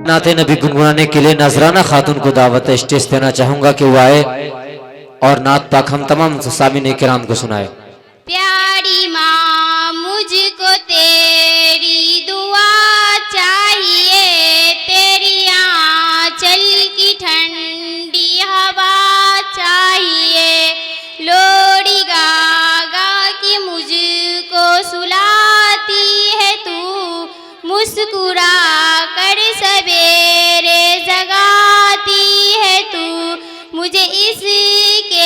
नाते नबी गुनगुनाने के लिए नजराना खातून को दावत स्टेज देना चाहूंगा कि वो आए और नात पाक हम तमाम सामीन किराम को सुनाए। प्यारी माँ मुझको तेरी दुआ चाहिए, तेरी आंचल की ठंडी हवा चाहिए। लोरी गा गा के मुझको सुलाती है तू, मुस्कुरा कर सवेरे जगाती है तू। मुझे इसके